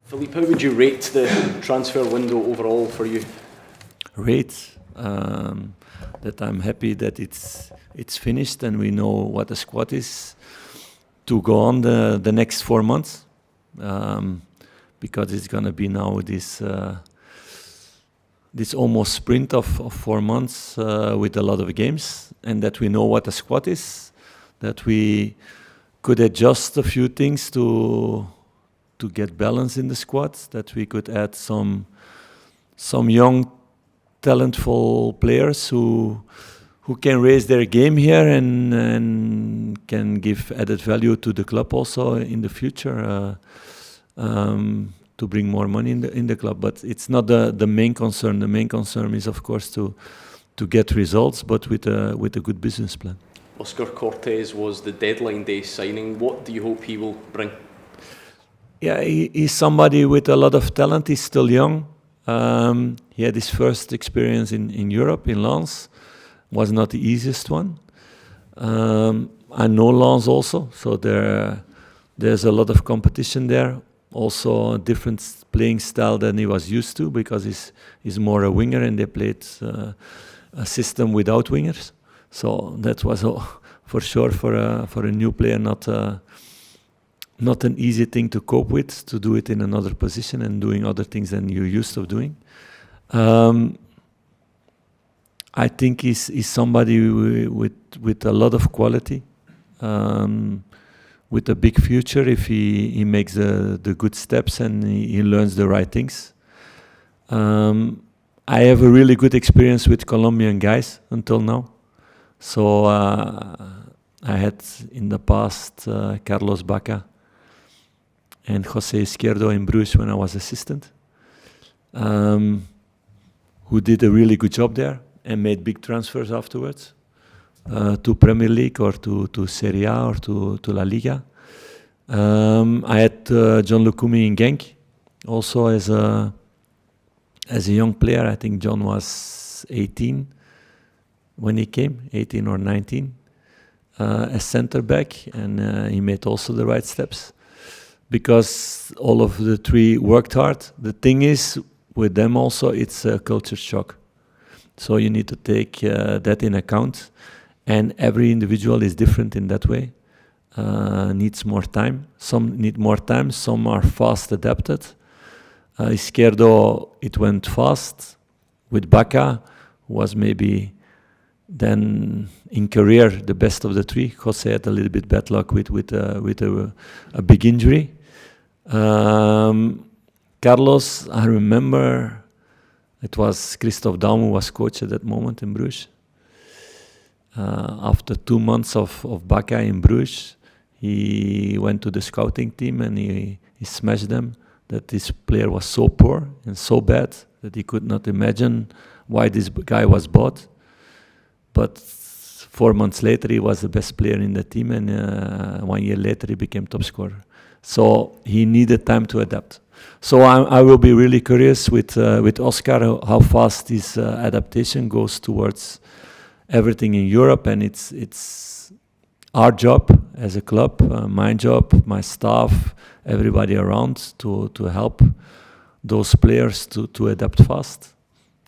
Philippe, how would you rate the transfer window overall for you? Rate that I'm happy that it's finished and we know what the squad is to go on the next 4 months, because it's gonna be now this almost sprint of 4 months with a lot of games, and that we know what the squad is, that we could adjust a few things to get balance in the squad, that we could add some young, talentful players who can raise their game here and can give added value to the club also in the future, to bring more money in the club. But it's not the main concern. The main concern is, of course, to get results, but with a good business plan. Oscar Cortez was the deadline day signing. What do you hope he will bring? Yeah, he's somebody with a lot of talent. He's still young. He had his first experience in Europe, in Lens. Was not the easiest one. I know Lens also, so there's a lot of competition there. Also a different playing style than he was used to, because he's more a winger and they played a system without wingers. So that was for sure for a new player not an easy thing to cope with, to do it in another position and doing other things than you're used to doing. I think he's somebody with a lot of quality, with a big future if he makes the good steps and he learns the right things. I have a really good experience with Colombian guys until now. So I had in the past Carlos Baca and José Izquierdo in Bruges when I was assistant, who did a really good job there and made big transfers afterwards to Premier League or to Serie A or to La Liga. I had John Lukumi in Genk, also as a young player. I think John was 18 when he came, 18 or 19, as centre back, and he made also the right steps, because all of the three worked hard. The thing is, with them also, it's a culture shock. So you need to take that in account, and every individual is different in that way. Needs more time. Some need more time. Some are fast adapted. Izquierdo, it went fast. With Baca, who was maybe then in career the best of the three. Jose had a little bit bad luck with a big injury. Carlos, I remember it was Christophe Daum who was coach at that moment in Bruges. After 2 months of Baca in Bruges, he went to the scouting team and he smashed them, that this player was so poor and so bad that he could not imagine why this guy was bought. But 4 months later, he was the best player in the team, and 1 year later, he became top scorer. So he needed time to adapt. So I will be really curious with Oscar how fast his adaptation goes towards everything in Europe, and it's our job as a club, my job, my staff, everybody around to help those players to adapt fast.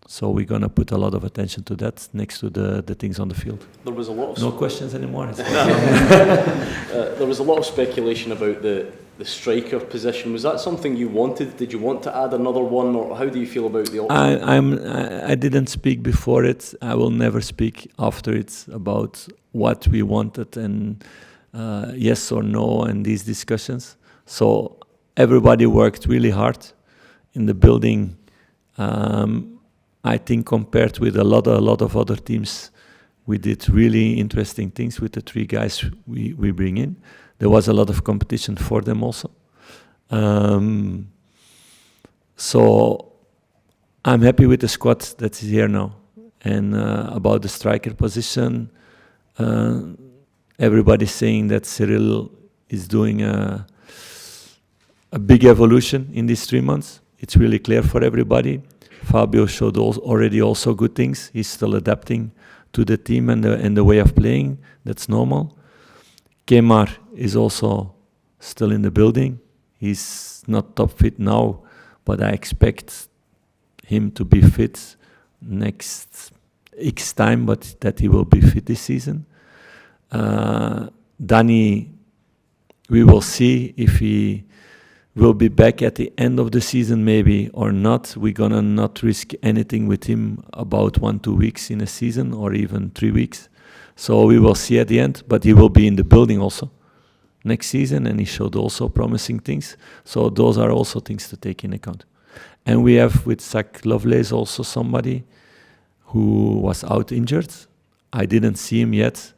So we're going to put a lot of attention to that next to the things on the field. There was a lot of no questions anymore. There was a lot of speculation about the striker position. Was that something you wanted? Did you want to add another one, or how do you feel about the option? I didn't speak before it. I will never speak after it about what we wanted and yes or no and these discussions. So everybody worked really hard in the building. I think compared with a lot of other teams, we did really interesting things with the three guys we bring in. There was a lot of competition for them also. So I'm happy with the squad that is here now. And about the striker position, everybody's saying that Cyril is doing a big evolution in these 3 months. It's really clear for everybody. Fabio showed already also good things. He's still adapting to the team and the way of playing. That's normal. Kemar is also still in the building. He's not top fit now, but I expect him to be fit next X time, but that he will be fit this season. Danny, we will see if he will be back at the end of the season maybe or not. We're gonna not risk anything with him about 1-2 weeks in a season or even 3 weeks. So we will see at the end, but he will be in the building also next season, and he showed also promising things. So those are also things to take in account. And we have with Zack Lovelace also somebody who was out injured. I didn't see him yet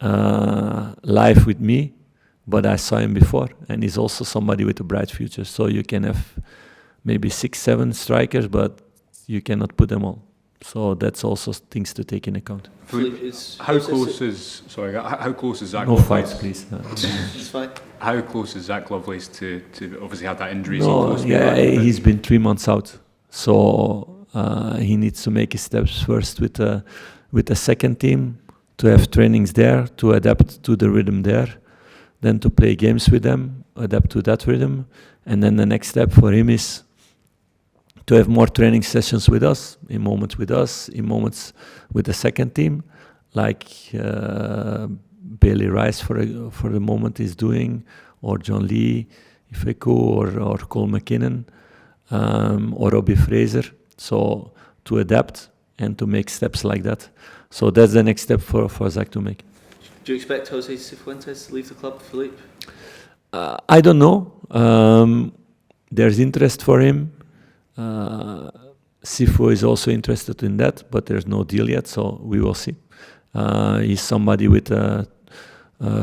live with me, but I saw him before, and he's also somebody with a bright future. So you can have maybe 6-7 strikers, but you cannot put them all. So that's also things to take in account. How close is Zack? No Lovelace? fights, please. It's fine. How close is Zack Lovelace to obviously have that injury? No, yeah, he's been 3 months out, so he needs to make his steps first with the second team, to have trainings there, to adapt to the rhythm there, then to play games with them, adapt to that rhythm, and then the next step for him is to have more training sessions with us, in moments with the second team, like Bailey Rice for the moment is doing, or John Lee, Ifeku, or Cole McKinnon, or Robbie Fraser. So to adapt and to make steps like that. So that's the next step for Zack to make. Do you expect Jose Cifuentes to leave the club, Philippe? I don't know. There's interest for him. Sifu is also interested in that, but there's no deal yet, so we will see. He's somebody with a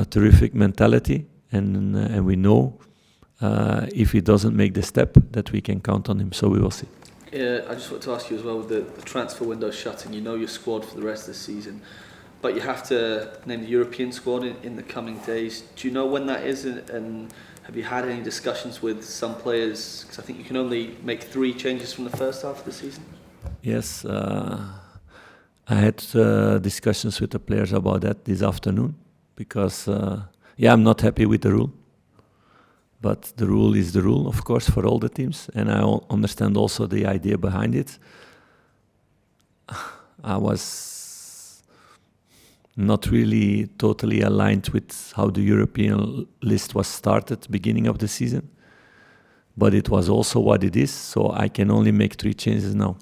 terrific mentality, and we know if he doesn't make the step that we can count on him, so we will see. I just want to ask you as well, with the transfer window shutting, you know your squad for the rest of the season, but you have to name the European squad in the coming days. Do you know when that is, and have you had any discussions with some players? Because I think you can only make 3 changes from the first half of the season. Yes, I had discussions with the players about that this afternoon, because I'm not happy with the rule. But the rule is the rule, of course, for all the teams, and I understand also the idea behind it. I was not really totally aligned with how the European list was started beginning of the season, but it was also what it is, so I can only make 3 changes now.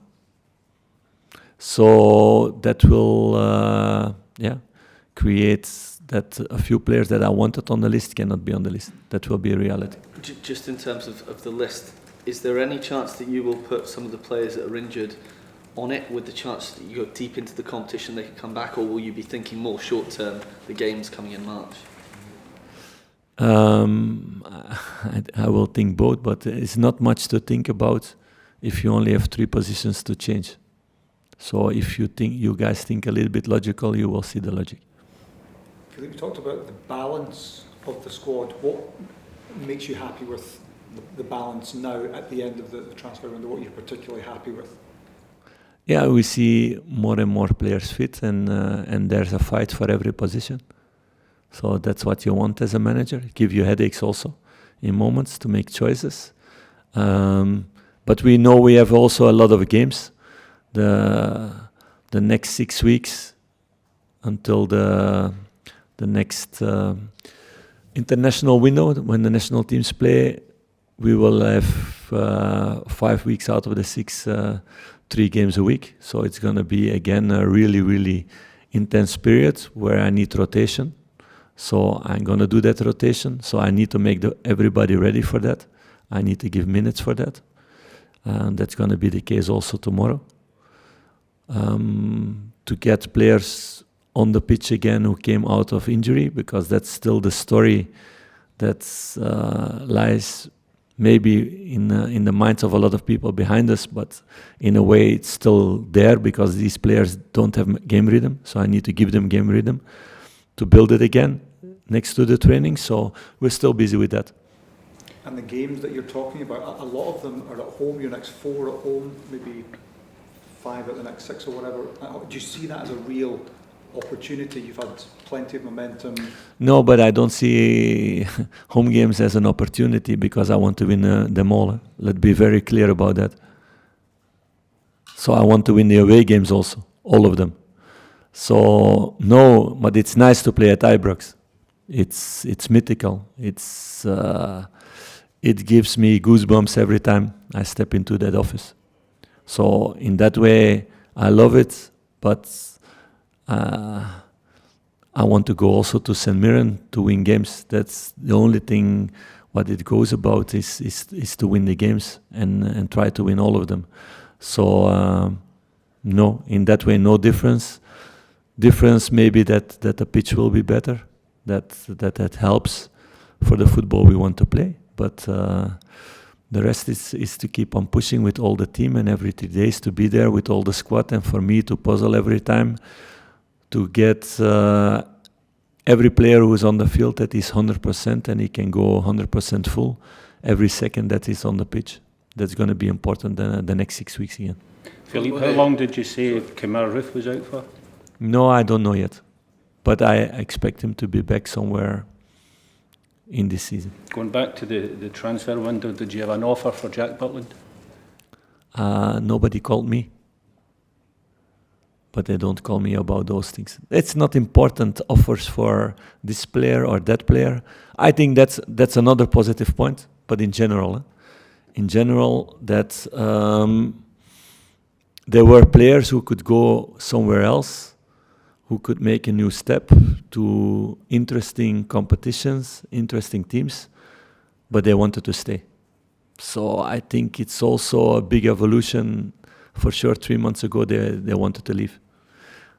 So that will create that a few players that I wanted on the list cannot be on the list. That will be a reality. Just in terms of the list, is there any chance that you will put some of the players that are injured on it, with the chance that you go deep into the competition they can come back, or will you be thinking more short term, the games coming in March? I will think both, but it's not much to think about if you only have 3 positions to change. So if you guys think a little bit logical, you will see the logic. Philippe, you talked about the balance of the squad. What makes you happy with the balance now at the end of the transfer window? What you're particularly happy with? Yeah, we see more and more players fit, and there's a fight for every position. So that's what you want as a manager. Give you headaches also in moments to make choices. But we know we have also a lot of games. The next 6 weeks until the next international window, when the national teams play, we will have 5 weeks out of the 6, 3 games a week. So it's going to be again a really, really intense period where I need rotation. So I'm going to do that rotation. So I need to make everybody ready for that. I need to give minutes for that. And that's going to be the case also tomorrow. To get players on the pitch again who came out of injury, because that's still the story that lies maybe in the minds of a lot of people behind us, but in a way it's still there because these players don't have game rhythm, so I need to give them game rhythm to build it again next to the training, so we're still busy with that. And the games that you're talking about, a lot of them are at home, your next 4 at home, maybe 5 at the next 6 or whatever. Do you see that as a real opportunity? You've had plenty of momentum. No, but I don't see home games as an opportunity because I want to win them all. Let's be very clear about that. So I want to win the away games also, all of them. So no, but it's nice to play at Ibrox. It's mythical. It gives me goosebumps every time I step into that office. So in that way, I love it, but I want to go also to St. Mirren to win games. That's the only thing what it goes about is to win the games and try to win all of them. So no, in that way, no difference. Difference maybe that the pitch will be better, that helps for the football we want to play. But the rest is to keep on pushing with all the team and every 3 days to be there with all the squad, and for me to puzzle every time to get every player who is on the field that is 100% and he can go 100% full every second that he's on the pitch. That's going to be important the next 6 weeks again. Philippe, how long did you say Kamara Ruth was out for? No, I don't know yet. But I expect him to be back somewhere in this season. Going back to the transfer window, did you have an offer for Jack Butland? Nobody called me. But they don't call me about those things. It's not important offers for this player or that player. I think that's another positive point. But in general, that there were players who could go somewhere else, who could make a new step to interesting competitions, interesting teams, but they wanted to stay. So I think it's also a big evolution. For sure, 3 months ago, they wanted to leave.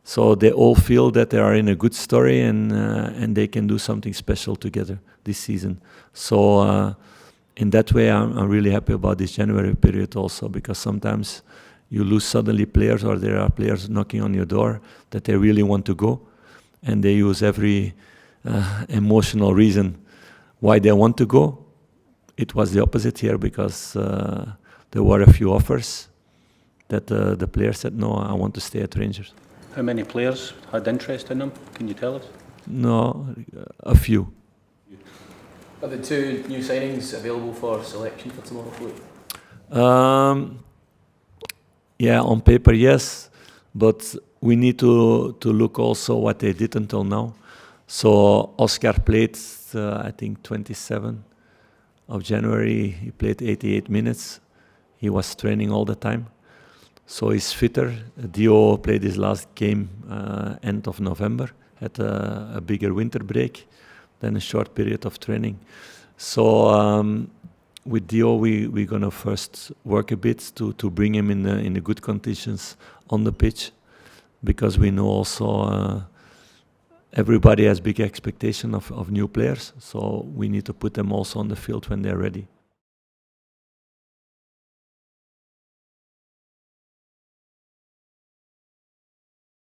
So they all feel that they are in a good story and they can do something special together this season. So in that way, I'm really happy about this January period also, because sometimes you lose suddenly players, or there are players knocking on your door that they really want to go, and they use every emotional reason why they want to go. It was the opposite here, because there were a few offers that the player said, no, I want to stay at Rangers. How many players had interest in him? Can you tell us? No, a few. Are the 2 new signings available for selection for tomorrow, Philippe? Yeah, on paper, yes, but we need to look also what they did until now. So Oscar played, I think, 27 of January. He played 88 minutes. He was training all the time. So he's fitter. Dio played his last game end of November, had a bigger winter break, then a short period of training. So with Dio, we're going to first work a bit to bring him in the good conditions on the pitch, because we know also everybody has big expectation of new players. So we need to put them also on the field when they're ready.